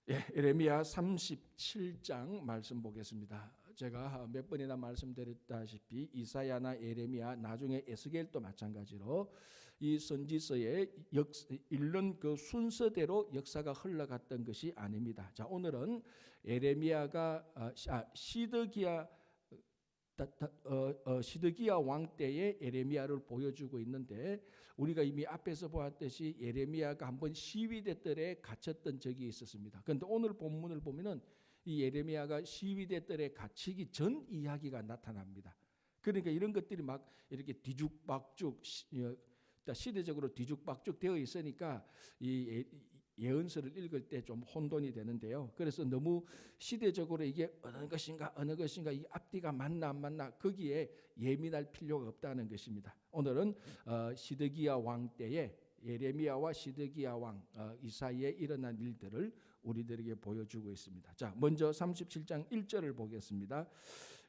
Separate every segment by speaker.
Speaker 1: 예레미야 37장 말씀 보겠습니다. 제가 몇 번이나 말씀드렸다시피 이사야나 예레미야, 나중에 에스겔도 마찬가지로 이 선지서에 읽는 그 순서대로 역사가 흘러갔던 것이 아닙니다. 자, 오늘은 예레미야가 시드기야 왕 때의 예레미야를 보여주고 있는데, 우리가 이미 앞에서 보았듯이 예레미야가 한번 시위대 뜰에 갇혔던 적이 있었습니다. 그런데 오늘 본문을 보면은 이 예레미야가 시위대 뜰에 갇히기 전 이야기가 나타납니다. 그러니까 이런 것들이 막 이렇게 뒤죽박죽 시대적으로 뒤죽박죽 되어 있으니까 이 예언서를 읽을 때 좀 혼돈이 되는데요. 그래서 너무 시대적으로 이게 어느 것인가 이 앞뒤가 맞나 안 맞나 거기에 예민할 필요가 없다는 것입니다. 오늘은 시드기야 왕 때에 예레미야와 시드기야 왕 이 사이에 일어난 일들을 우리들에게 보여주고 있습니다. 자, 먼저 37장 1절을 보겠습니다.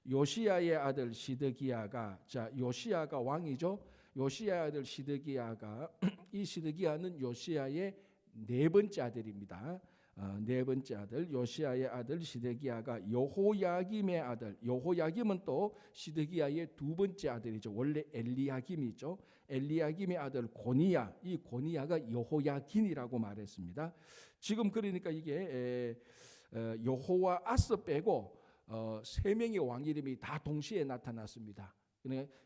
Speaker 1: 요시야의 아들 시드기야가, 자, 요시야가 왕이죠. 요시야의 아들 시드기야가 이 시드기야는 요시야의 네 번째 아들입니다. 네 번째 아들 요시야의 아들 시드기야가 여호야김의 아들, 여호야김은 또 시드기야의 두 번째 아들이죠. 원래 엘리야김이죠. 엘리야김의 아들 고니야, 이 고니야가 여호야긴이라고 말했습니다. 지금 그러니까 이게 여호와아스 빼고 세 명의 왕 이름이 다 동시에 나타났습니다.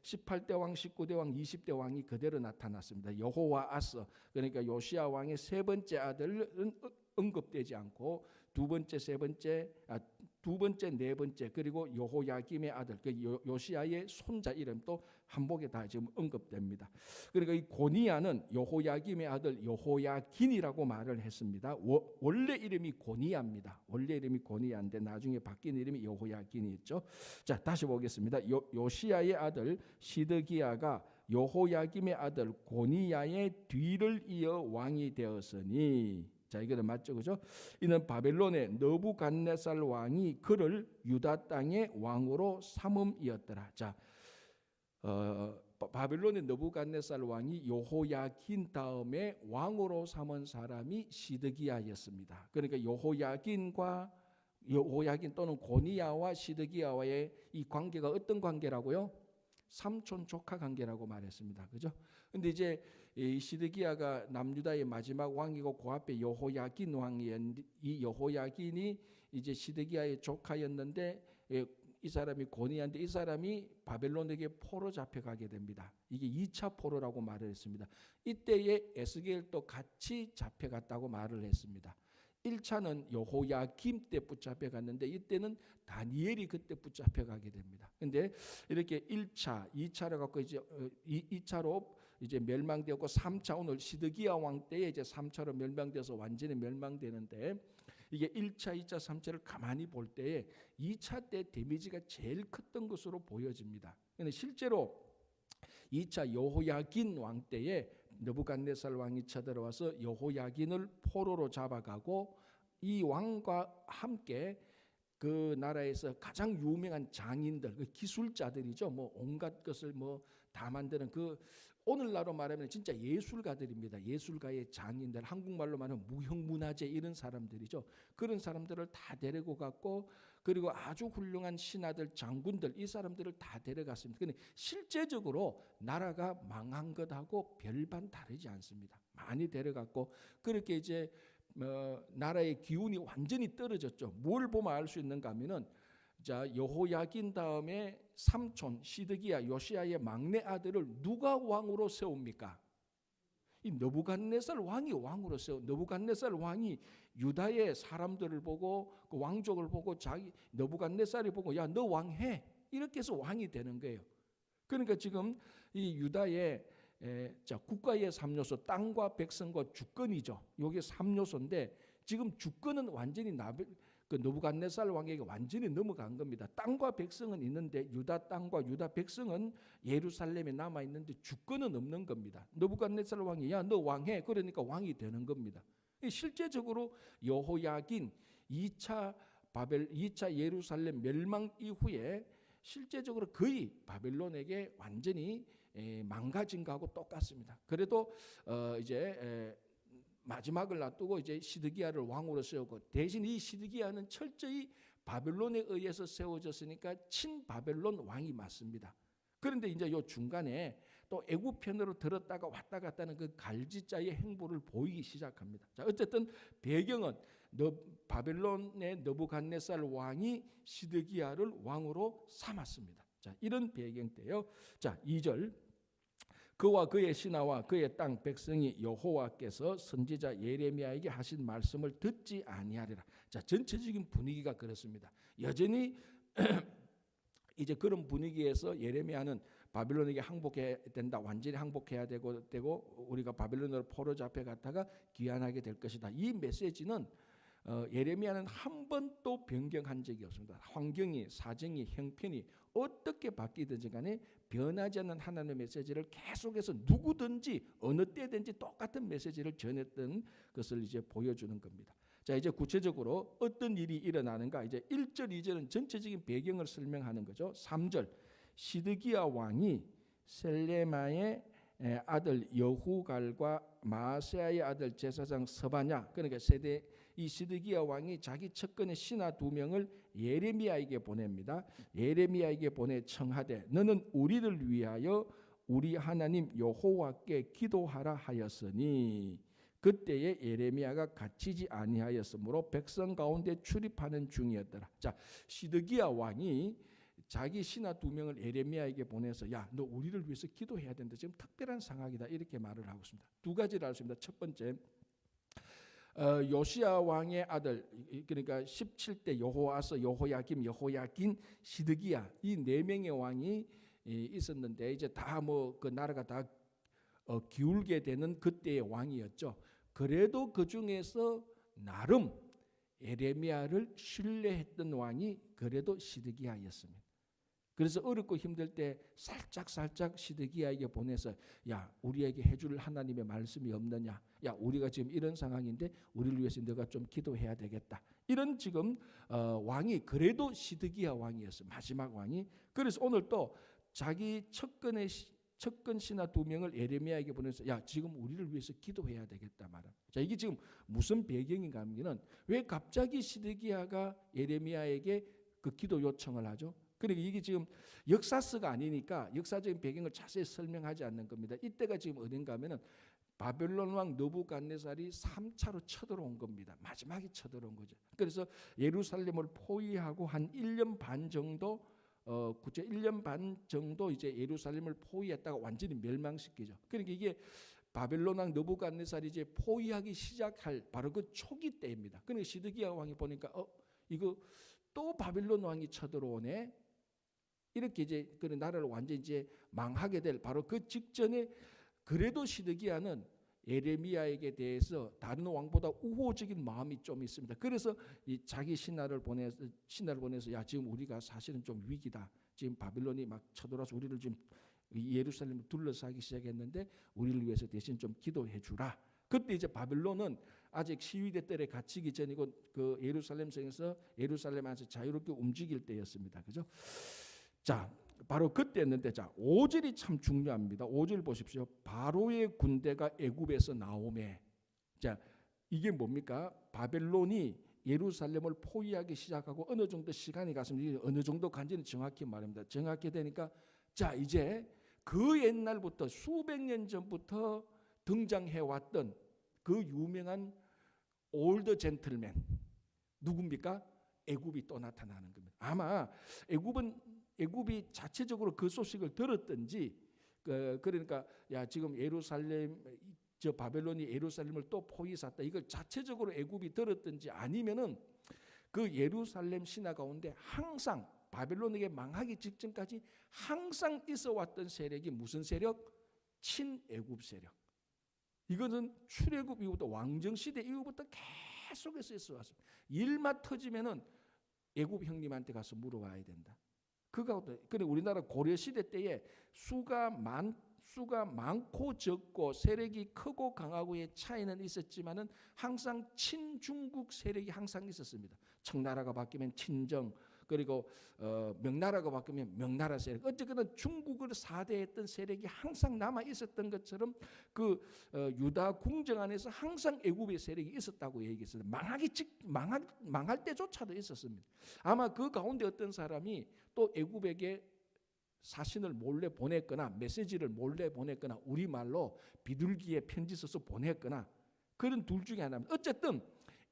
Speaker 1: 18대 왕, 19대 왕, 20대 왕이 그대로 나타났습니다. 여호와아스, 그러니까 요시야 왕의 세 번째 아들은 언급되지 않고 두 번째, 네 번째, 그리고 여호야김의 아들, 요시야의 손자 이름도 한복에 다 지금 언급됩니다. 그러니까 이 고니야는 여호야김의 아들 여호야긴이라고 말을 했습니다. 원래 이름이 고니야입니다. 원래 이름이 고니야인데 나중에 바뀐 이름이 여호야긴이었죠. 자, 다시 보겠습니다. 요시야의 아들 시드기야가 여호야김의 아들 고니야의 뒤를 이어 왕이 되었으니, 자, 이거는 맞죠, 그죠? 이는 바벨론의 느부갓네살 왕이 그를 유다 땅의 왕으로 삼음이었더라. 자, 바벨론의 느부갓네살 왕이 여호야긴 다음에 왕으로 삼은 사람이 시드기야였습니다. 그러니까 여호야긴 또는 고니야와 시드기야와의 이 관계가 어떤 관계라고요? 삼촌 조카 관계라고 말했습니다. 그죠? 근데 이제 이 시드기야가 남유다의 마지막 왕이고 그 앞에 여호야긴 왕이었는데, 이 여호야긴이 이제 시드기야의 조카였는데 이 사람이 고니야인데 이 사람이 바벨론에게 포로 잡혀가게 됩니다. 이게 2차 포로라고 말을 했습니다. 이때에 에스겔도 같이 잡혀갔다고 말을 했습니다. 1차는 여호야김 때 붙잡혀갔는데 이때는 다니엘이 그때 붙잡혀가게 됩니다. 근데 이렇게 1차, 2차로 갖고 이제 2차로 이제 멸망되었고 3차, 오늘 시드기야 왕 때에 이제 3차로 멸망돼서 완전히 멸망되는데, 이게 1차, 2차, 3차를 가만히 볼 때에 2차 때 데미지가 제일 컸던 것으로 보여집니다. 근데 실제로 2차 여호야긴 왕 때에 느부갓네살 왕이 쳐들어와서 여호야긴을 포로로 잡아가고 이 왕과 함께 그 나라에서 가장 유명한 장인들, 그 기술자들이죠. 뭐 온갖 것을 뭐 다 만드는 그 오늘날로 말하면 진짜 예술가들입니다. 예술가의 장인들, 한국말로 말하면 무형문화재 이런 사람들이죠. 그런 사람들을 다 데리고 갔고, 그리고 아주 훌륭한 신하들, 장군들, 이 사람들을 다 데려갔습니다. 근데 실제적으로 나라가 망한 것하고 별반 다르지 않습니다. 많이 데려갔고, 그렇게 이제 나라의 기운이 완전히 떨어졌죠. 뭘 보면 알 수 있는가 하면은, 자, 여호야긴 다음에 삼촌 시드기야 요시야의 막내 아들을 누가 왕으로 세웁니까? 이 느부갓네살 왕이 왕으로 세워. 느부갓네살 왕이 유다의 사람들을 보고 그 왕족을 보고 자기 느부갓네살이 보고 야, 너 왕해, 이렇게 해서 왕이 되는 거예요. 그러니까 지금 이 유다의 자, 국가의 3요소, 땅과 백성과 주권이죠. 이게 3요소인데 지금 주권은 완전히 그 느부갓네살 왕에게 완전히 넘어간 겁니다. 땅과 백성은 있는데 유다 땅과 유다 백성은 예루살렘에 남아 있는데 주권은 없는 겁니다. 느부갓네살 왕이 야, 너 왕해, 그러니까 왕이 되는 겁니다. 실제적으로 여호야긴 2차 예루살렘 멸망 이후에 실제적으로 거의 바벨론에게 완전히 망가진 거하고 똑같습니다. 그래도 이제 마지막을 놔두고 이제 시드기야를 왕으로 세우고, 대신 이 시드기야는 철저히 바벨론에 의해서 세워졌으니까 친바벨론 왕이 맞습니다. 그런데 이제 요 중간에 또 애굽 편으로 들었다가 왔다 갔다 하는 그 갈지자의 행보를 보이기 시작합니다. 자, 어쨌든 배경은 바벨론의 느부갓네살 왕이 시드기야를 왕으로 삼았습니다. 자, 이런 배경 때요. 자, 2절. 그와 그의 신하와 그의 땅 백성이 여호와께서 선지자 예레미야에게 하신 말씀을 듣지 아니하리라. 자, 전체적인 분위기가 그렇습니다. 여전히 이제 그런 분위기에서 예레미야는 바벨론에게 항복해야 된다. 완전히 항복해야 되고 우리가 바벨론으로 포로 잡혀갔다가 귀환하게 될 것이다. 이 메시지는 예레미야는 한 번도 변경한 적이 없습니다. 환경이, 사정이, 형편이 어떻게 바뀌든지 간에 변하지 않는 하나님의 메시지를 계속해서 누구든지 어느 때든지 똑같은 메시지를 전했던 것을 이제 보여주는 겁니다. 자, 이제 구체적으로 어떤 일이 일어나는가? 이제 1절, 2절은 전체적인 배경을 설명하는 거죠. 3절. 시드기야 왕이 셀레마의 아들 여후갈과 마세아의 아들 제사장 서바냐, 그러니까 이 시드기야 왕이 자기 측근의 신하 2명을 예레미야에게 보냅니다. 예레미야에게 보내 청하되 너는 우리를 위하여 우리 하나님 여호와께 기도하라 하였으니 그때에 예레미야가 갇히지 아니하였으므로 백성 가운데 출입하는 중이었더라. 자, 시드기야 왕이 자기 신하 2명을 예레미야에게 보내서 야, 너 우리를 위해서 기도해야 된다. 지금 특별한 상황이다. 이렇게 말을 하고 있습니다. 두 가지를 알 수 있습니다. 첫 번째, 요시야 왕의 아들, 그러니까 17대 여호아스, 여호야김, 여호야긴, 시드기야, 이 4명의 왕이 있었는데 이제 다 뭐 그 나라가 다 기울게 되는 그때의 왕이었죠. 그래도 그 중에서 나름 예레미야를 신뢰했던 왕이 그래도 시드기야였습니다. 그래서 어렵고 힘들 때 살짝 시드기야에게 보내서 야, 우리에게 해줄 하나님의 말씀이 없느냐, 야, 우리가 지금 이런 상황인데 우리를 위해서 너가 좀 기도해야 되겠다. 이런 지금 왕이 그래도 시드기야 왕이었어요. 마지막 왕이. 그래서 오늘 또 자기 측근 신하 2명을 예레미야에게 보내서 야, 지금 우리를 위해서 기도해야 되겠다 말합니다. 자, 이게 지금 무슨 배경인가 하면은 왜 갑자기 시드기야가 예레미야에게 그 기도 요청을 하죠? 그러니까 이게 지금 역사서가 아니니까 역사적인 배경을 자세히 설명하지 않는 겁니다. 이때가 지금 어딘가 하면은 바벨론 왕 느부갓네살이 3차로 쳐들어온 겁니다. 마지막에 쳐들어온 거죠. 그래서 예루살렘을 포위하고 한 1년 반 정도 1년 반 정도 이제 예루살렘을 포위했다가 완전히 멸망시키죠. 그러니까 이게 바벨론 왕 느부갓네살이 이제 포위하기 시작할 바로 그 초기 때입니다. 그러니까 시드기야 왕이 보니까 이거 또 바벨론 왕이 쳐들어오네. 이렇게 이제 그 나라를 완전히 이제 망하게 될 바로 그 직전에 그래도 시드기야는 예레미야에게 대해서 다른 왕보다 우호적인 마음이 좀 있습니다. 그래서 이 자기 신하를 보내서 야, 지금 우리가 사실은 좀 위기다. 지금 바벨론이 막 쳐들어와서 우리를 지금 예루살렘을 둘러싸기 시작했는데 우리를 위해서 대신 좀 기도해 주라. 그때 이제 바벨론은 아직 시위대 뜰에 갇히기 전이고 그 예루살렘 성에서 예루살렘 안에서 자유롭게 움직일 때였습니다. 그죠? 자, 바로 그때였는데, 자, 5절이 참 중요합니다. 5절 보십시오. 바로의 군대가 애굽에서 나오매. 자, 이게 뭡니까? 바벨론이 예루살렘을 포위하기 시작하고 어느 정도 시간이 갔습니다. 어느 정도 간지는 정확히 말합니다. 정확히 되니까 자, 이제 그 옛날부터 수백 년 전부터 등장해 왔던 그 유명한 올드 젠틀맨 누굽니까? 애굽이 또 나타나는 겁니다. 아마 애굽이 자체적으로 그 소식을 들었든지 그러니까 야, 지금 바벨론이 예루살렘을 또 포위했다. 이걸 자체적으로 애굽이 들었든지 아니면은 그 예루살렘 신하 가운데 항상 바벨론에게 망하기 직전까지 항상 있어 왔던 세력이 무슨 세력? 친애굽 세력. 이것은 출애굽 이후부터 왕정 시대 이후부터 계속해서 있어 왔습니다. 일만 터지면은 애굽 형님한테 가서 물어봐야 된다. 그래 우리나라 고려 시대 때에 수가 많고 적고 세력이 크고 강하고의 차이는 있었지만은 항상 친중국 세력이 항상 있었습니다. 청나라가 바뀌면 친정, 그리고 명나라가 바뀌면 명나라 세력, 어쨌거나 중국을 4대 했던 세력이 항상 남아 있었던 것처럼 그 유다 궁정 안에서 항상 애굽의 세력이 있었다고 얘기했어요. 망할 때조차도 있었습니다. 아마 그 가운데 어떤 사람이 또 애굽에게 사신을 몰래 보냈거나 메시지를 몰래 보냈거나 우리말로 비둘기에 편지 써서 보냈거나 그런 둘 중에 하나입니다. 어쨌든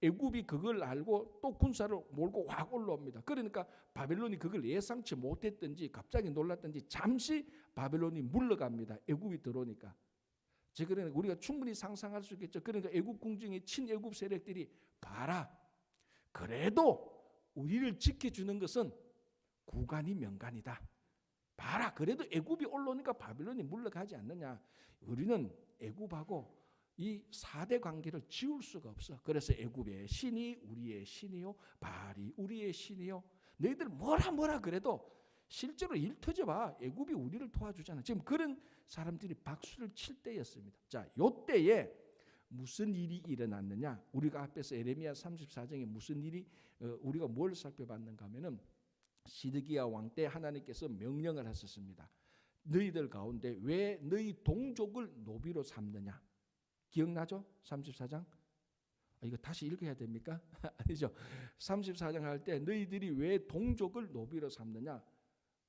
Speaker 1: 애굽이 그걸 알고 또 군사를 몰고 확 올라옵니다. 그러니까 바벨론이 그걸 예상치 못했든지 갑자기 놀랐든지 잠시 바벨론이 물러갑니다. 애굽이 들어오니까. 그러니까 우리가 충분히 상상할 수 있겠죠. 그러니까 애굽 궁정의 친애굽 세력들이 봐라, 그래도 우리를 지켜주는 것은 구간이 명간이다. 봐라, 그래도 애굽이 올라오니까 바벨론이 물러가지 않느냐. 우리는 애굽하고 이 4대 관계를 지울 수가 없어. 그래서 애굽의 신이 우리의 신이요, 바알이 우리의 신이요. 너희들 뭐라 그래도 실제로 일 터져봐, 애굽이 우리를 도와주잖아. 지금 그런 사람들이 박수를 칠 때였습니다. 자, 요때에 무슨 일이 일어났느냐. 우리가 앞에서 에레미야 34장에 무슨 일이 우리가 뭘 살펴봤는가 하면은 시드기야 왕 때 하나님께서 명령을 하셨습니다. 너희들 가운데 왜 너희 동족을 노비로 삼느냐. 기억나죠? 34장? 이거 다시 읽어야 됩니까? 아니죠. 34장 할 때 너희들이 왜 동족을 노비로 삼느냐.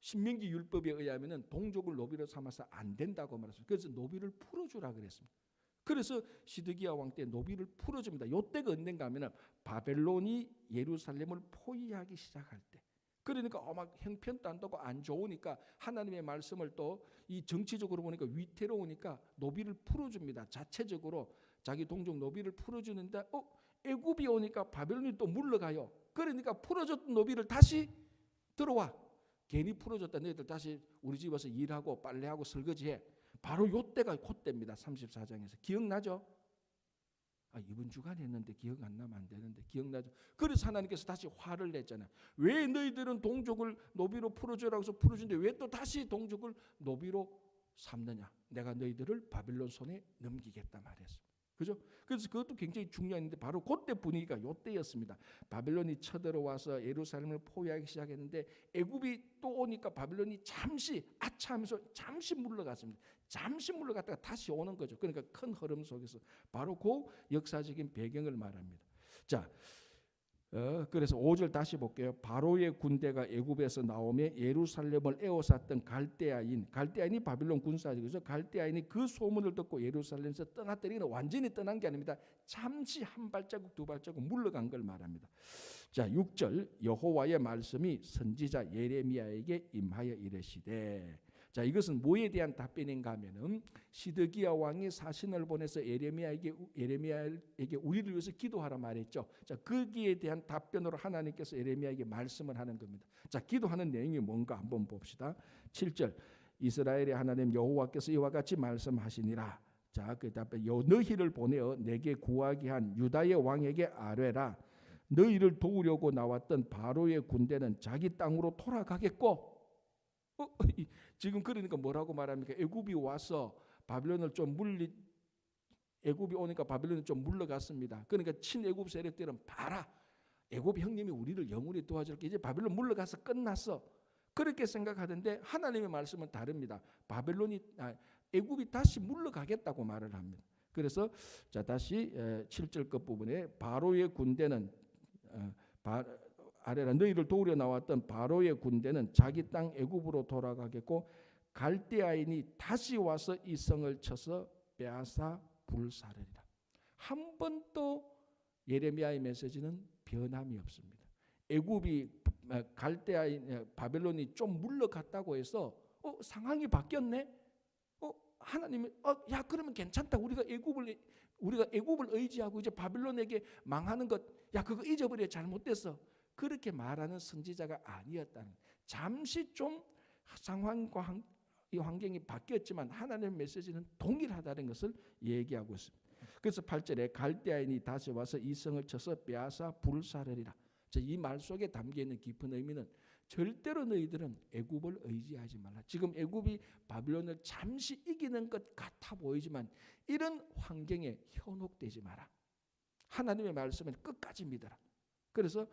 Speaker 1: 신명기 율법에 의하면 동족을 노비로 삼아서 안 된다고 말했어요. 그래서 노비를 풀어주라 그랬습니다. 그래서 시드기야 왕 때 노비를 풀어줍니다. 이때가 언젠가 하면 바벨론이 예루살렘을 포위하기 시작할 때. 그러니까 막 형편도 안 되고 안 좋으니까 하나님의 말씀을 또 이 정치적으로 보니까 위태로우니까 노비를 풀어줍니다. 자체적으로 자기 동족 노비를 풀어주는데 애굽이 오니까 바벨론이 또 물러가요. 그러니까 풀어줬던 노비를 다시 들어와. 괜히 풀어줬다 너희들 다시 우리 집 와서 일하고 빨래하고 설거지해. 바로 요때가 그때입니다. 34장에서. 기억나죠? 이번 주간에 했는데 기억 안 나면 안 되는데 기억나죠? 그래서 하나님께서 다시 화를 냈잖아요. 왜 너희들은 동족을 노비로 풀어주라고 해서 풀어주는데 왜 또 다시 동족을 노비로 삼느냐. 내가 너희들을 바벨론 손에 넘기겠다 말했습니다. 그죠? 그래서 그것도 굉장히 중요한데 바로 그때 분위기가 요때였습니다. 바벨론이 쳐들어와서 예루살렘을 포위하기 시작했는데 애굽이 또 오니까 바벨론이 잠시 아차하면서 잠시 물러갔습니다. 잠시 물러갔다가 다시 오는 거죠. 그러니까 큰 흐름 속에서 바로 그 역사적인 배경을 말합니다. 자, 그래서 5절 다시 볼게요. 바로의 군대가 애굽에서 나오며 예루살렘을 에워쌌던 갈대아인이 바빌론 군사죠. 갈대아인이 그 소문을 듣고 예루살렘에서 떠났더니 완전히 떠난 게 아닙니다. 잠시 한 발자국 두 발자국 물러간 걸 말합니다. 자, 6절 여호와의 말씀이 선지자 예레미야에게 임하여 이르시되. 자, 이것은 뭐에 대한 답변인가 하면은 시드기야 왕이 사신을 보내서 예레미야에게 우리를 위해서 기도하라 말했죠. 자, 거기에 대한 답변으로 하나님께서 예레미야에게 말씀을 하는 겁니다. 자, 기도하는 내용이 뭔가 한번 봅시다. 7절 이스라엘의 하나님 여호와께서 이와 같이 말씀하시니라. 자, 그 답변 너희를 보내어 내게 구하게 한 유다의 왕에게 아뢰라. 너희를 도우려고 나왔던 바로의 군대는 자기 땅으로 돌아가겠고. 지금 그러니까 뭐라고 말합니까? 애굽이 와서 바벨론을 좀 애굽이 오니까 바벨론이 좀 물러갔습니다. 그러니까 친애굽 세력들은 봐라, 애굽 형님이 우리를 영원히 도와줄게. 이제 바벨론 물러가서 끝났어. 그렇게 생각하던데 하나님의 말씀은 다릅니다. 애굽이 다시 물러가겠다고 말을 합니다. 그래서 자, 다시 7절 끝부분에 바로의 군대는 아래라 너희를 도우려 나왔던 바로의 군대는 자기 땅 애굽으로 돌아가겠고 갈대아인이 다시 와서 이 성을 쳐서 빼앗아 불사르리라. 한 번도 예레미야의 메시지는 변함이 없습니다. 애굽이 바벨론이 좀 물러갔다고 해서 상황이 바뀌었네. 하나님이 야 그러면 괜찮다. 우리가 애굽을 의지하고 이제 바벨론에게 망하는 것, 야 그거 잊어버려, 잘못됐어. 그렇게 말하는 선지자가 아니었다는, 잠시 좀 상황과 이 환경이 바뀌었지만 하나님의 메시지는 동일하다는 것을 얘기하고 있습니다. 그래서 8절에 갈대아인이 다시 와서 이 성을 쳐서 빼앗아 불사르리라. 이 말 속에 담겨있는 깊은 의미는 절대로 너희들은 애굽을 의지하지 말라. 지금 애굽이 바빌론을 잠시 이기는 것 같아 보이지만 이런 환경에 현혹되지 마라. 하나님의 말씀은 끝까지 믿어라. 그래서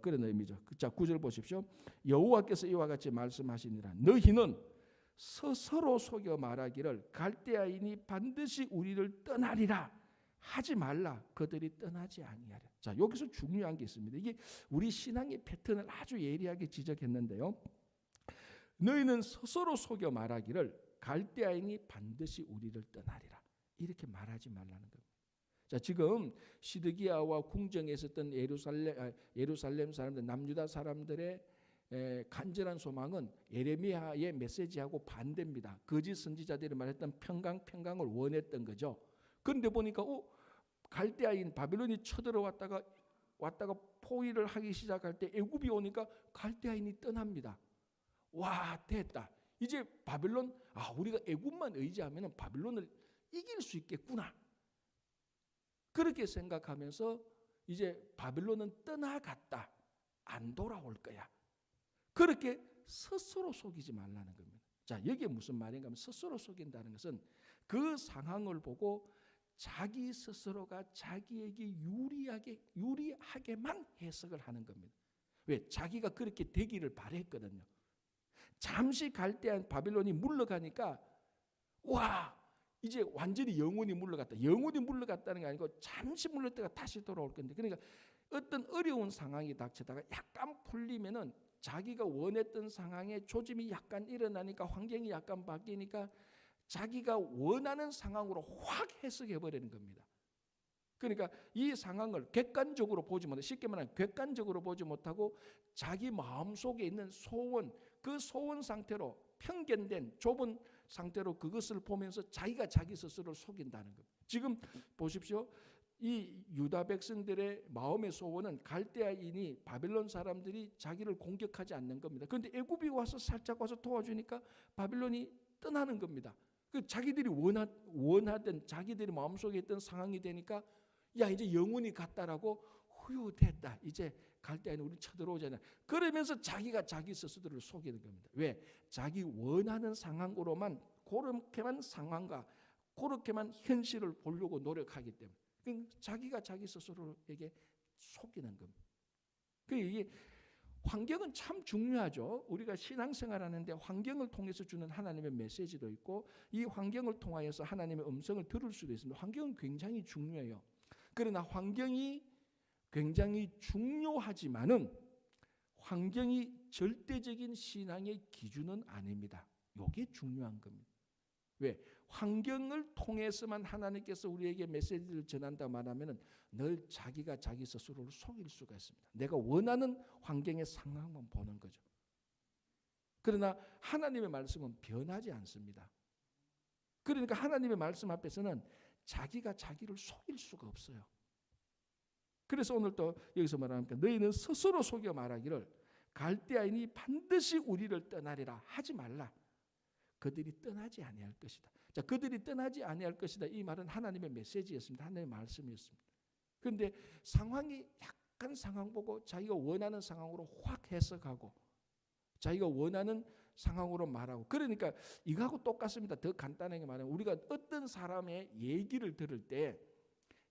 Speaker 1: 그런 의미죠. 자, 9절 보십시오. 여호와께서 이와 같이 말씀하시니라. 너희는 스스로 속여 말하기를 갈대아인이 반드시 우리를 떠나리라 하지 말라. 그들이 떠나지 아니하리라. 자, 여기서 중요한 게 있습니다. 이게 우리 신앙의 패턴을 아주 예리하게 지적했는데요. 너희는 스스로 속여 말하기를 갈대아인이 반드시 우리를 떠나리라. 이렇게 말하지 말라는 겁니다. 자, 지금 시드기야와 궁정에 있었던 예루살렘 사람들, 남유다 사람들의 간절한 소망은 예레미야의 메시지하고 반대입니다. 거짓 선지자들이 말했던 평강을 원했던 거죠. 그런데 보니까 갈대아인 바빌론이 쳐들어왔다가 포위를 하기 시작할 때 애굽이 오니까 갈대아인이 떠납니다. 와, 됐다. 이제 바빌론, 우리가 애굽만 의지하면 바빌론을 이길 수 있겠구나. 그렇게 생각하면서 이제 바빌론은 떠나갔다. 안 돌아올 거야. 그렇게 스스로 속이지 말라는 겁니다. 자, 여기에 무슨 말인가 하면 스스로 속인다는 것은 그 상황을 보고 자기 스스로가 자기에게 유리하게만 해석을 하는 겁니다. 왜? 자기가 그렇게 되기를 바랬거든요. 잠시 갈대한 바빌론이 물러가니까 이제 완전히 영원히 물러갔다. 영원히 물러갔다는 게 아니고 잠시 물러갔다가 다시 돌아올 건데, 그러니까 어떤 어려운 상황이 닥치다가 약간 풀리면은 자기가 원했던 상황에 조짐이 약간 일어나니까 환경이 약간 바뀌니까 자기가 원하는 상황으로 확 해석해 버리는 겁니다. 그러니까 이 상황을 객관적으로 보지 못하고, 쉽게 말하면 객관적으로 보지 못하고 자기 마음속에 있는 소원, 그 소원 상태로 편견된 좁은 상태로 그것을 보면서 자기가 자기 스스로를 속인다는 겁니다. 지금 보십시오. 이 유다 백성들의 마음의 소원은 갈대아인이 바빌론 사람들이 자기를 공격하지 않는 겁니다. 그런데 애굽이 와서 살짝 와서 도와주니까 바빌론이 떠나는 겁니다. 그 자기들이 원하던 자기들이 마음속에 있던 상황이 되니까 이제 영원히 갔다라고 됐다. 이제 갈대아인 우리 쳐들어오잖아. 그러면서 자기가 자기 스스로를 속이는 겁니다. 왜? 자기 원하는 상황으로만 그렇게만 상황과 그렇게만 현실을 보려고 노력하기 때문에 자기가 자기 스스로에게 속이는 겁니다. 이게 환경은 참 중요하죠. 우리가 신앙생활하는데 환경을 통해서 주는 하나님의 메시지도 있고 이 환경을 통하여서 하나님의 음성을 들을 수도 있습니다. 환경은 굉장히 중요해요. 그러나 환경이 굉장히 중요하지만은 환경이 절대적인 신앙의 기준은 아닙니다. 이게 중요한 겁니다. 왜? 환경을 통해서만 하나님께서 우리에게 메시지를 전한다 말하면은 늘 자기가 자기 스스로를 속일 수가 있습니다. 내가 원하는 환경의 상황만 보는 거죠. 그러나 하나님의 말씀은 변하지 않습니다. 그러니까 하나님의 말씀 앞에서는 자기가 자기를 속일 수가 없어요. 그래서 오늘 또 여기서 말하니까 너희는 스스로 속여 말하기를 갈대아인이 반드시 우리를 떠나리라 하지 말라. 그들이 떠나지 아니할 것이다. 자, 그들이 떠나지 아니할 것이다. 이 말은 하나님의 메시지였습니다. 하나님의 말씀이었습니다. 그런데 상황이 약간 상황 보고 자기가 원하는 상황으로 확 해석하고 자기가 원하는 상황으로 말하고, 그러니까 이거하고 똑같습니다. 더 간단하게 말하면 우리가 어떤 사람의 얘기를 들을 때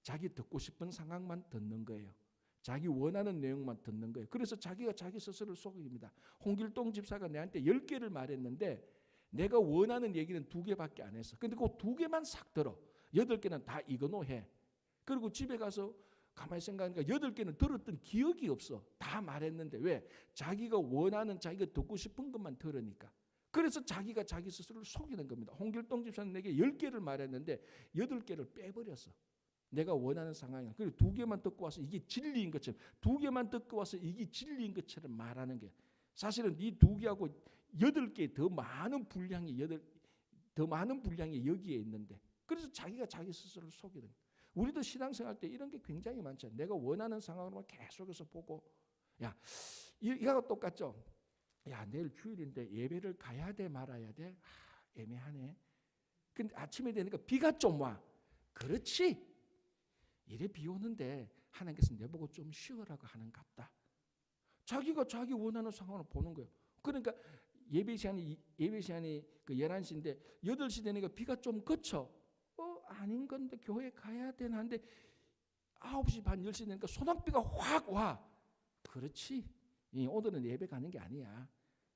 Speaker 1: 자기 듣고 싶은 상황만 듣는 거예요. 자기 원하는 내용만 듣는 거예요. 그래서 자기가 자기 스스로를 속입니다. 홍길동 집사가 내한테 10개를 말했는데 내가 원하는 얘기는 2개밖에 안 했어. 근데 그 2개만 싹 들어. 8개는 다 이거노해. 그리고 집에 가서 가만히 생각하니까 8개는 들었던 기억이 없어. 다 말했는데 왜? 자기가 원하는, 자기가 듣고 싶은 것만 들으니까. 그래서 자기가 자기 스스로를 속이는 겁니다. 홍길동 집사는 내게 10개를 말했는데 8개를 빼버렸어. 내가 원하는 상황이야. 그리고 2개만 듣고 와서 이게 진리인 것처럼, 2개만 듣고 와서 이게 진리인 것처럼 말하는 게, 사실은 이 2개하고 8개 더 많은 분량이 여기에 있는데, 그래서 자기가 자기 스스로를 속이는 거예요. 우리도 신앙생활 때 이런 게 굉장히 많잖아요. 내가 원하는 상황으로만 계속해서 보고, 이거하고 똑같죠. 내일 주일인데 예배를 가야 돼 말아야 돼? 애매하네. 근데 아침에 되니까 비가 좀 와. 그렇지. 이래 비 오는데 하나님께서 내보고 좀 쉬어라고 하는 것 같다. 자기가 자기 원하는 상황을 보는 거예요. 그러니까 예배 시간이 그 11시인데 8시 되니까 비가 좀 그쳐. 아닌 건데 교회 가야 되나 하는데 9시 반 10시 되니까 소낙비가 확 와. 그렇지. 오늘은 예배 가는 게 아니야.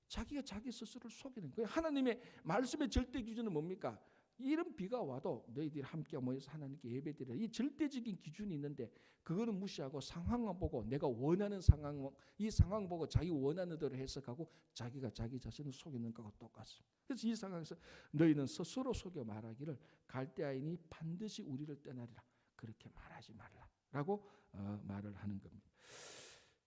Speaker 1: 자기가 자기 스스로를 속이는 거예요. 하나님의 말씀의 절대 기준은 뭡니까? 이런 비가 와도 너희들이 함께 모여서 하나님께 예배드리라. 이 절대적인 기준이 있는데 그거는 무시하고 상황만 보고 내가 원하는 상황, 이 상황 보고 자기 원하는 대로 해석하고 자기가 자기 자신을 속이는 것과 똑같습니다. 그래서 이 상황에서 너희는 스스로 속여 말하기를 갈대아인이 반드시 우리를 떠나리라. 그렇게 말하지 말라라고 말을 하는 겁니다.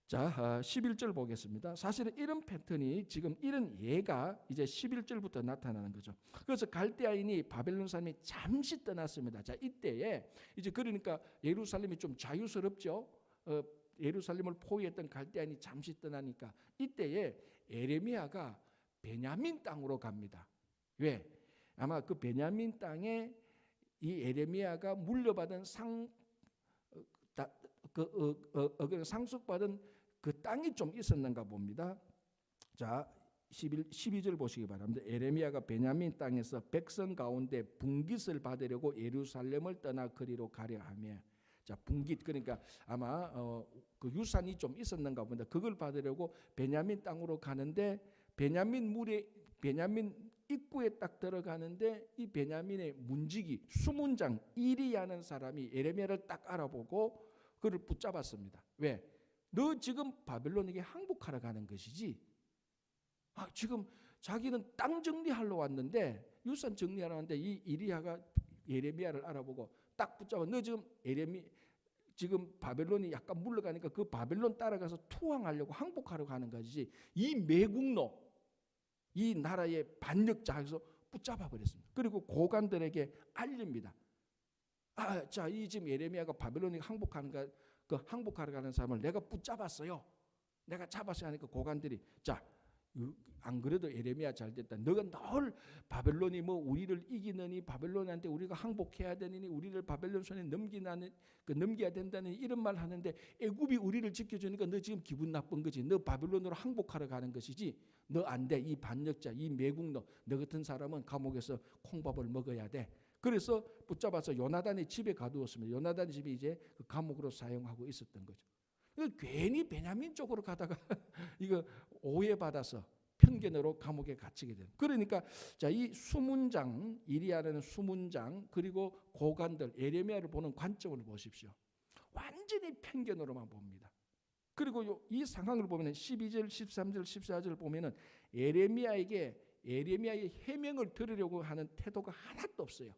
Speaker 1: 자, 11절 보겠습니다. 사실은 이런 패턴이 지금 이런 예가 이제 11절부터 나타나는 거죠. 그래서 갈대아인이 바벨론 사람이 잠시 떠났습니다. 자, 이때에 이제 그러니까 예루살렘이 좀 자유스럽죠. 예루살렘을 포위했던 갈대아인이 잠시 떠나니까 이때에 에레미야가 베냐민 땅으로 갑니다. 왜? 아마 그 베냐민 땅에 이 에레미야가 물려받은 상속받은 그 땅이 좀 있었는가 봅니다. 자, 12절 보시기 바랍니다. 에레미야가 베냐민 땅에서 백성 가운데 분깃을 받으려고 예루살렘을 떠나 거리로 가려 하며, 자, 분깃 그러니까 아마 그 유산이 좀 있었는가 봅니다. 그걸 받으려고 베냐민 땅으로 가는데 베냐민 입구에 딱 들어가는데 이 베냐민의 문지기 수문장 이리야는 사람이 에레미야를 딱 알아보고 그를 붙잡았습니다. 왜? 너 지금 바벨론에게 항복하러 가는 것이지. 지금 자기는 땅 정리하러 왔는데 유산 정리하러 왔는데 이 이리야가 예레미야를 알아보고 딱 붙잡아. 너 지금 바벨론이 약간 물러가니까 그 바벨론 따라가서 투항하려고 항복하러 가는 것이지. 이 매국노, 이 나라의 반역자에서 붙잡아 버렸습니다. 그리고 고관들에게 알립니다. 자, 이 지금 예레미야가 바벨론에 항복하러 가는 사람을 내가 붙잡았어요. 내가 잡았어요 하니까 고관들이, 자, 안 그래도 예레미야 잘 됐다. 너가 늘 바벨론이 우리를 이기느니 바벨론한테 우리가 항복해야 되느니 우리를 바벨론 손에 넘겨야 된다는 이런 말 하는데 애굽이 우리를 지켜주니까 너 지금 기분 나쁜 거지. 너 바벨론으로 항복하러 가는 것이지. 너 안 돼. 이 반역자, 이 매국노, 너 같은 사람은 감옥에서 콩밥을 먹어야 돼. 그래서 붙잡아서 요나단의 집에 가두었습니다. 요나단의 집이 이제 그 감옥으로 사용하고 있었던 거죠. 괜히 베냐민 쪽으로 가다가 이거 오해받아서 편견으로 감옥에 갇히게 돼요. 그러니까 자, 이 수문장, 이리야라는 수문장 그리고 고관들 예레미야를 보는 관점을 보십시오. 완전히 편견으로만 봅니다. 그리고 이 상황을 보면 12절, 13절, 14절 보면은 예레미야의 해명을 들으려고 하는 태도가 하나도 없어요.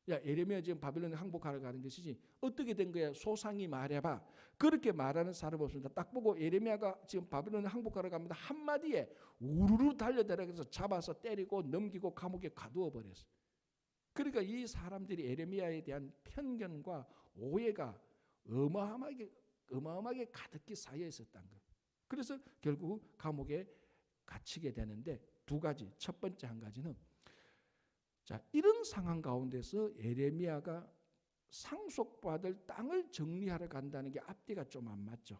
Speaker 1: 야, 예레미야 지금 바벨론에 항복하러 가는 것이지 어떻게 된 거야? 소상히 말해봐. 그렇게 말하는 사람 없습니다. 딱 보고 예레미야가 지금 바벨론에 항복하러 갑니다. 한마디에 우르르 달려들어가서 잡아서 때리고 넘기고 감옥에 가두어 버렸어요. 그러니까 이 사람들이 예레미야에 대한 편견과 오해가 어마어마하게 가득히 쌓여 있었다는 거예요. 그래서 결국 감옥에 갇히게 되는데 두 가지. 첫 번째 한 가지는, 자, 이런 상황 가운데서 예레미야가 상속받을 땅을 정리하러 간다는 게 앞뒤가 좀 안 맞죠.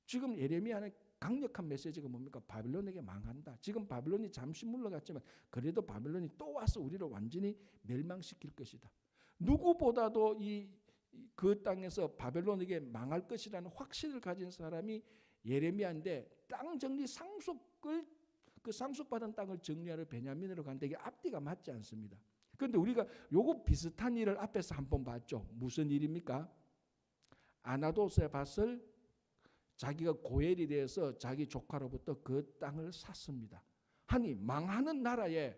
Speaker 1: 지금 예레미야는 강력한 메시지가 뭡니까? 바벨론에게 망한다. 지금 바벨론이 잠시 물러갔지만 그래도 바벨론이 또 와서 우리를 완전히 멸망시킬 것이다. 누구보다도 그 땅에서 바벨론에게 망할 것이라는 확신을 가진 사람이 예레미야인데 땅 정리 그 상속받은 땅을 정리하러 베냐민으로 간다. 이게 앞뒤가 맞지 않습니다. 그런데 우리가 요거 비슷한 일을 앞에서 한번 봤죠. 무슨 일입니까? 아나도스의 밭을 자기가 고엘이 되어서 자기 조카로부터 그 땅을 샀습니다. 아니, 망하는 나라에,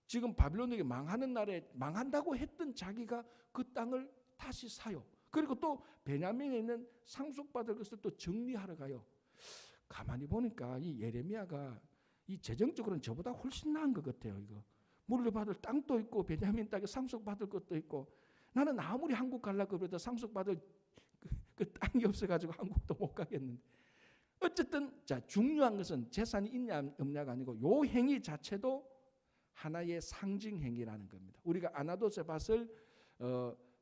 Speaker 1: 지금 바빌론에게 망하는 나라에 망한다고 했던 자기가 그 땅을 다시 사요. 그리고 또 베냐민에 있는 상속받을 것을 또 정리하러 가요. 가만히 보니까 이 예레미야가 이 재정적으로는 저보다 훨씬 나은 것 같아요. 이거 물려받을 땅도 있고 베냐민 땅에 상속받을 것도 있고, 나는 아무리 한국 가려고 그래도 상속받을 그 땅이 없어가지고 한국도 못 가겠는데, 어쨌든 자, 중요한 것은 재산이 있냐 없냐가 아니고 요 행위 자체도 하나의 상징 행위라는 겁니다. 우리가 아나도스의 밭을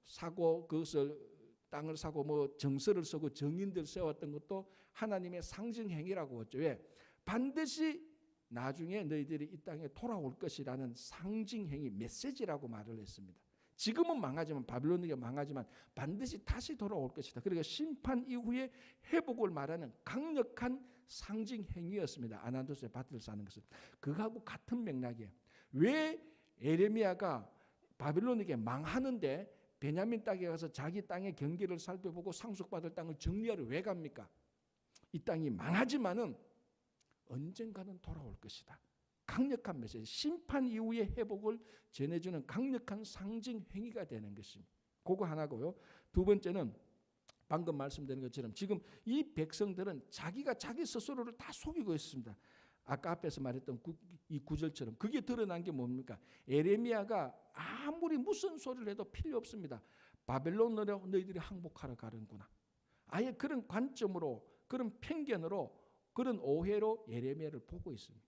Speaker 1: 사고 그것을 땅을 사고 뭐 정서를 쓰고 정인들 세웠던 것도 하나님의 상징 행위라고 했죠. 왜? 반드시 나중에 너희들이 이 땅에 돌아올 것이라는 상징 행위, 메시지라고 말을 했습니다. 지금은 망하지만 바빌론에게 망하지만 반드시 다시 돌아올 것이다. 그러니까 심판 이후에 회복을 말하는 강력한 상징 행위였습니다. 아나도스의 밭을 사는 것은 그거하고 같은 맥락이에요. 왜 에레미야가 바빌론에게 망하는데 베냐민 땅에 가서 자기 땅의 경계를 살펴보고 상속받을 땅을 정리하러 왜 갑니까? 이 땅이 망하지만은 언젠가는 돌아올 것이다. 강력한 메시지, 심판 이후의 회복을 전해주는 강력한 상징 행위가 되는 것입니다. 그거 하나고요. 두 번째는 방금 말씀드린 것처럼 지금 이 백성들은 자기가 자기 스스로를 다 속이고 있습니다. 아까 앞에서 말했던 이 구절처럼 그게 드러난 게 뭡니까? 에레미야가 아무리 무슨 소리를 해도 필요 없습니다. 바벨론으로 너희들이 항복하러 가는구나. 아예 그런 관점으로, 그런 편견으로, 그런 오해로 예레미야를 보고 있습니다.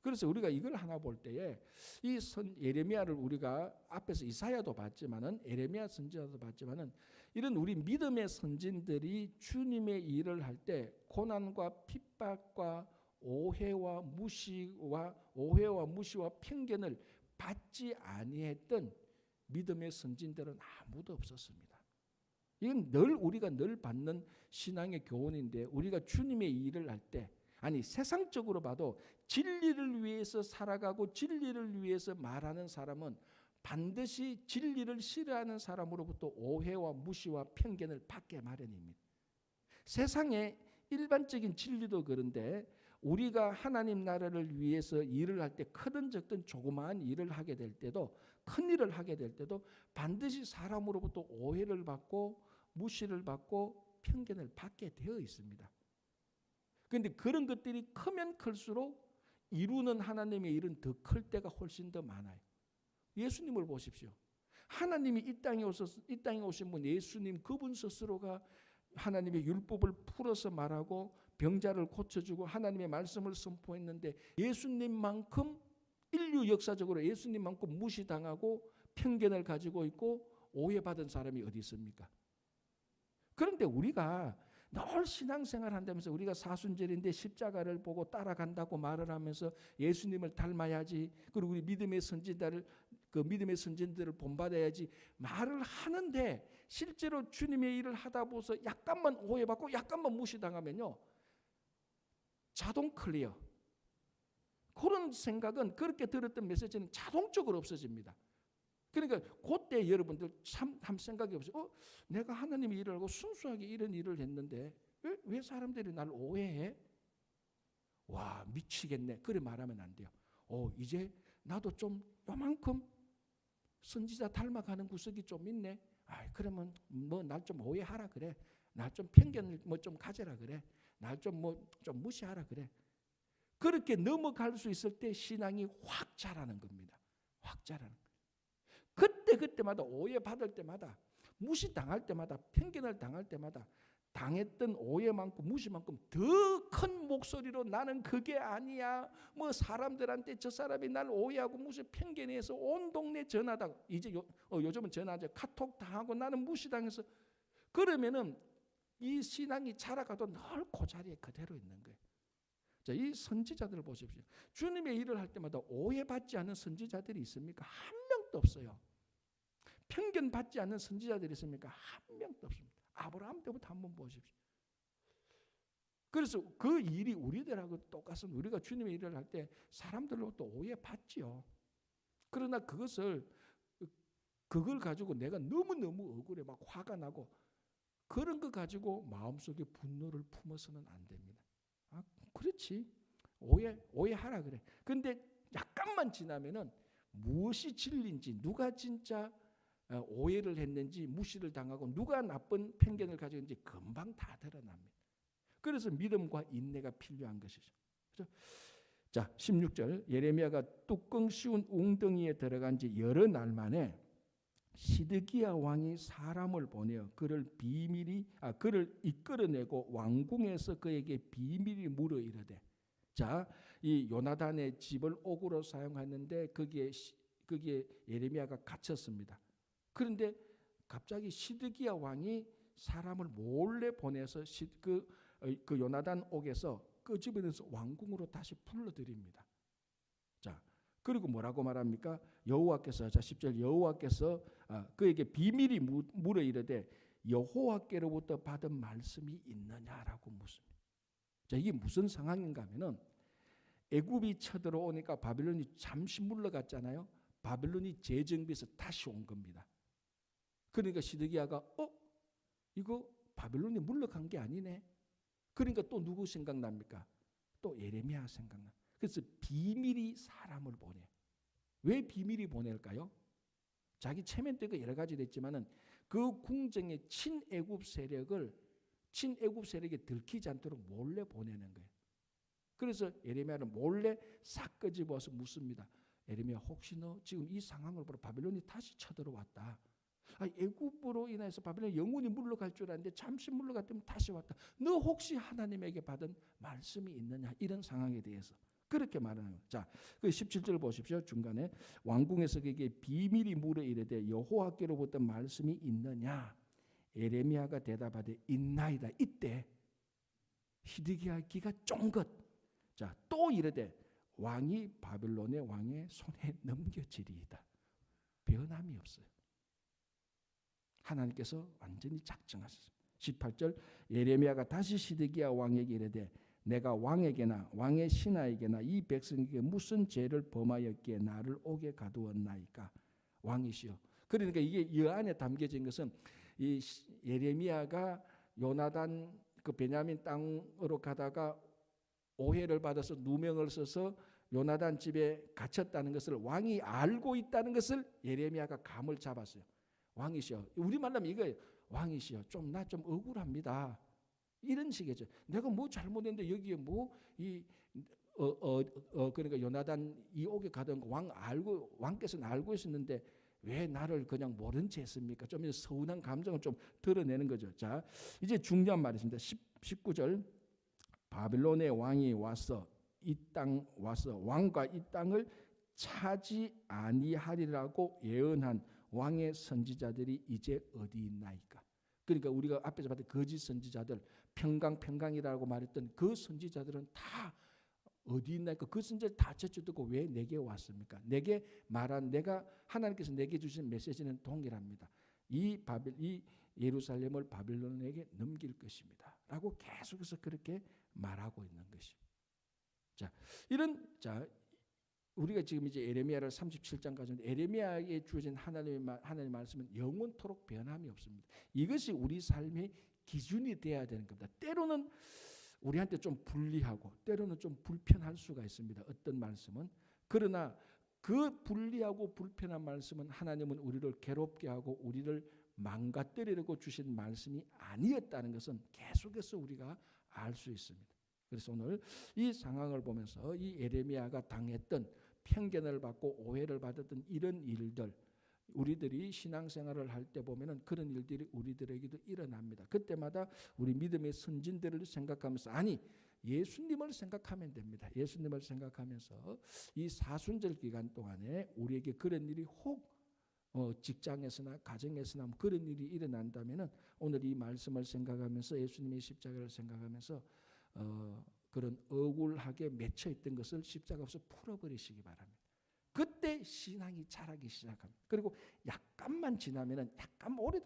Speaker 1: 그래서 우리가 이걸 하나 볼 때에 이 예레미야를 우리가 앞에서 이사야도 봤지만은 예레미야 선지자도 봤지만은 이런 우리 믿음의 선진들이 주님의 일을 할 때 고난과 핍박과 오해와 무시와 편견을 받지 아니했던 믿음의 선진들은 아무도 없었습니다. 이건 우리가 늘 받는 신앙의 교훈인데 우리가 주님의 일을 할 때 아니 세상적으로 봐도 진리를 위해서 살아가고 진리를 위해서 말하는 사람은 반드시 진리를 싫어하는 사람으로부터 오해와 무시와 편견을 받게 마련입니다. 세상의 일반적인 진리도 그런데 우리가 하나님 나라를 위해서 일을 할 때 크든 적든 조그마한 일을 하게 될 때도 큰 일을 하게 될 때도 반드시 사람으로부터 오해를 받고 무시를 받고 편견을 받게 되어 있습니다. 그런데 그런 것들이 크면 클수록 이루는 하나님의 일은 더 클 때가 훨씬 더 많아요. 예수님을 보십시오. 하나님이 이 땅에 오신 분 예수님 그분 스스로가 하나님의 율법을 풀어서 말하고 병자를 고쳐주고 하나님의 말씀을 선포했는데 예수님만큼 인류 역사적으로 예수님만큼 무시당하고 편견을 가지고 있고 오해받은 사람이 어디 있습니까? 그런데 우리가 늘 신앙생활 한다면서 우리가 사순절인데 십자가를 보고 따라간다고 말을 하면서 예수님을 닮아야지 그리고 우리 믿음의 선진들을 본받아야지 말을 하는데 실제로 주님의 일을 하다 보서 약간만 오해받고 약간만 무시당하면요 자동 클리어 그런 생각은 그렇게 들었던 메시지는 자동적으로 없어집니다. 그러니까 그때 여러분들 참 생각해 보세요. 내가 하나님의 일을 하고 순수하게 이런 일을 했는데 왜 사람들이 날 오해해? 와 미치겠네. 그래 말하면 안 돼요. 이제 나도 좀 요만큼 선지자 닮아가는 구석이 좀 있네. 그러면 뭐 날 좀 오해하라 그래. 날 좀 편견을 뭐 좀 가져라 그래. 날 좀 좀 무시하라 그래. 그렇게 넘어갈 수 있을 때 신앙이 확 자라는 겁니다. 확 자라는. 그때마다 오해받을 때마다 무시당할 때마다 편견을 당할 때마다 당했던 오해만큼 무시만큼 더 큰 목소리로 나는 그게 아니야. 뭐 사람들한테 저 사람이 날 오해하고 무시 편견해서 온 동네 전화다. 이제 요즘은 전화죠. 카톡 당하고 나는 무시당해서 그러면은 이 신앙이 자라가도 늘 그 자리에 그대로 있는 거예요. 자, 이 선지자들을 보십시오. 주님의 일을 할 때마다 오해받지 않은 선지자들이 있습니까? 한 명도 없어요. 편견받지 않는 선지자들이 있습니까? 한 명도 없습니다. 아브라함 때부터 한번 보십시오. 그래서 그 일이 우리들하고 똑같습니다. 우리가 주님의 일을 할 때 사람들로부터 오해받지요. 그러나 그걸 가지고 내가 너무너무 억울해 막 화가 나고 그런 거 가지고 마음속에 분노를 품어서는 안 됩니다. 그렇지. 오해하라 그래. 근데 약간만 지나면은 무엇이 진리인지 누가 진짜 오해를 했는지 무시를 당하고 누가 나쁜 편견을 가지고 있는지 금방 다 드러납니다. 그래서 믿음과 인내가 필요한 것이죠. 그렇죠? 자, 16절 예레미야가 뚜껑 씌운 웅덩이에 들어간 지 여러 날 만에 시드기야 왕이 사람을 보내어 그를 이끌어내고 왕궁에서 그에게 비밀히 물어 이르되 자, 이 요나단의 집을 옥으로 사용하는데 거기에 예레미야가 갇혔습니다. 그런데 갑자기 시드기야 왕이 사람을 몰래 보내서 그 요나단 옥에서 끄집어내서 왕궁으로 다시 불러들입니다. 자, 그리고 뭐라고 말합니까? 여호와께서, 자 10절, 여호와께서 그에게 비밀이 물어 이르되 여호와께로부터 받은 말씀이 있느냐라고 묻습니다. 자, 이게 무슨 상황인가 하면은 애굽이 쳐들어오니까 바빌론이 잠시 물러갔잖아요. 바빌론이 재정비해서 다시 온 겁니다. 그러니까 시드기야가 이거 바빌론이 물러간 게 아니네. 그러니까 또 누구 생각납니까? 또 예레미야 생각나. 그래서 비밀이 사람을 보내. 왜 비밀이 보낼까요? 자기 체면 때가 여러 가지 됐지만은 그 궁정의 친애굽 세력에 들키지 않도록 몰래 보내는 거예요. 그래서 예레미야는 몰래 싹 끄집어서 묻습니다. 예레미야, 혹시 너 지금 이 상황을 보러 바빌론이 다시 쳐들어왔다. 애굽으로 인해서 바빌론이 영원히 물러갈 줄 알았는데 잠시 물러갔더니 다시 왔다. 너 혹시 하나님에게 받은 말씀이 있느냐? 이런 상황에 대해서 그렇게 말하는 거예요. 자, 그 17절 보십시오. 중간에 왕궁에서 그에게 비밀이 물어 이르되 여호와께로부터 말씀이 있느냐? 예레미야가 대답하되 있나이다. 이때 시드기야 귀가 쫑긋. 자, 또 이르되 왕이 바빌론의 왕의 손에 넘겨지리이다. 변함이 없어요. 하나님께서 완전히 작정하셨습니다. 18절, 예레미야가 다시 시드기야 왕에게 이르되 내가 왕에게나 왕의 신하에게나 이 백성에게 무슨 죄를 범하였기에 나를 오게 가두었나이까. 왕이시여. 그러니까 이게 이 안에 담겨진 것은 이 예레미야가 요나단 그 베냐민 땅으로 가다가 오해를 받아서 누명을 써서 요나단 집에 갇혔다는 것을 왕이 알고 있다는 것을 예레미야가 감을 잡았어요. 왕이시여. 우리말로 하면 이거예요. 왕이시여, 나 좀 억울합니다. 이런 식이죠. 내가 뭐 잘못했는데 여기에 그러니까 요나단 이 옥에 가던 왕께서는 알고 있었는데 왜 나를 그냥 모른 채 했습니까? 좀 서운한 감정을 좀 드러내는 거죠. 자, 이제 중요한 말이십니다. 19절, 바빌론의 왕이 와서 왕과 이 땅을 차지 아니하리라고 예언한 왕의 선지자들이 이제 어디 있나이까? 그러니까 우리가 앞에서 봤던 거짓 선지자들, 평강이라고 말했던 그 선지자들은 다 어디 있나이까? 그 선지자들 다 제쳐두고 왜 내게 왔습니까? 내게 말한 하나님께서 내게 주신 메시지는 동일합니다. 이 예루살렘을 바빌론에게 넘길 것입니다. 라고 계속해서 그렇게 말하고 있는 것입니다. 자, 우리가 지금 이제 예레미야를 37장까지 예레미야에 주어진 하나님의 말씀은 영원토록 변함이 없습니다. 이것이 우리 삶의 기준이 되어야 되는 겁니다. 때로는 우리한테 좀 불리하고 때로는 좀 불편할 수가 있습니다. 어떤 말씀은. 그러나 그 불리하고 불편한 말씀은 하나님은 우리를 괴롭게 하고 우리를 망가뜨리려고 주신 말씀이 아니었다는 것은 계속해서 우리가 알 수 있습니다. 그래서 오늘 이 상황을 보면서 이 예레미야가 당했던 편견을 받고 오해를 받았던 이런 일들, 우리들이 신앙생활을 할 때 보면은 그런 일들이 우리들에게도 일어납니다. 그때마다 우리 믿음의 선진들을 생각하면서 예수님을 생각하면 됩니다. 예수님을 생각하면서 이 사순절 기간 동안에 우리에게 그런 일이 혹 직장에서나 가정에서나 그런 일이 일어난다면은 오늘 이 말씀을 생각하면서 예수님의 십자가를 생각하면서 그런 억울하게 맺혀 있던 것을 십자가 앞에서 풀어버리시기 바랍니다. 그때 신앙이 자라기 시작합니다. 그리고 약간만 지나면은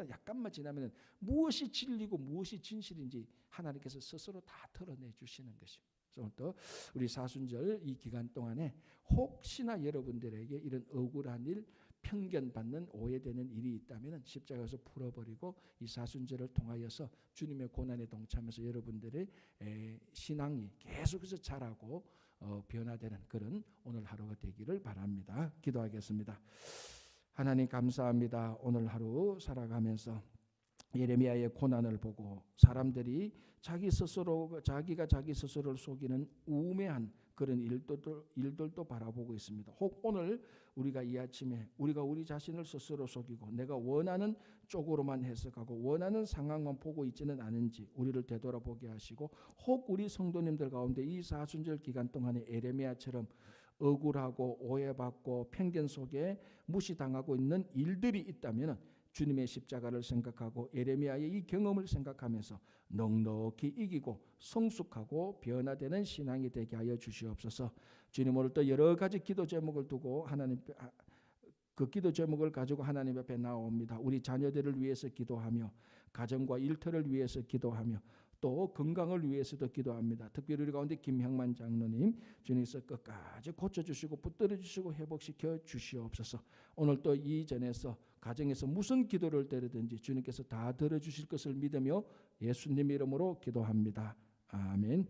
Speaker 1: 약간만 지나면은 무엇이 진리고 무엇이 진실인지 하나님께서 스스로 다 드러내 주시는 것입니다. 오늘 또 우리 사순절 이 기간 동안에 혹시나 여러분들에게 이런 억울한 일, 편견받는 오해되는 일이 있다면 십자가에서 풀어버리고 이 사순절을 통하여서 주님의 고난에 동참해서 여러분들의 신앙이 계속해서 자라고 변화되는 그런 오늘 하루가 되기를 바랍니다. 기도하겠습니다. 하나님 감사합니다. 오늘 하루 살아가면서 예레미야의 고난을 보고 사람들이 자기가 자기 스스로를 속이는 우매한 그런 일들도 바라보고 있습니다. 혹 오늘 우리가 이 아침에 우리가 우리 자신을 스스로 속이고 내가 원하는 쪽으로만 해석하고 원하는 상황만 보고 있지는 않은지 우리를 되돌아보게 하시고 혹 우리 성도님들 가운데 이 사순절 기간 동안에 예레미야처럼 억울하고 오해받고 편견 속에 무시당하고 있는 일들이 있다면 주님의 십자가를 생각하고 에레미야의 이 경험을 생각하면서 넉넉히 이기고 성숙하고 변화되는 신앙이 되게 하여 주시옵소서. 주님, 오늘 또 여러 가지 기도 제목을 두고 그 기도 제목을 가지고 하나님 앞에 나옵니다. 우리 자녀들을 위해서 기도하며 가정과 일터를 위해서 기도하며 또 건강을 위해서도 기도합니다. 특별히 우리 가운데 김형만 장로님, 주님께서 끝까지 고쳐주시고 붙들어주시고 회복시켜 주시옵소서. 오늘 또 이전에서 가정에서 무슨 기도를 드리든지 주님께서 다 들어주실 것을 믿으며 예수님 이름으로 기도합니다. 아멘.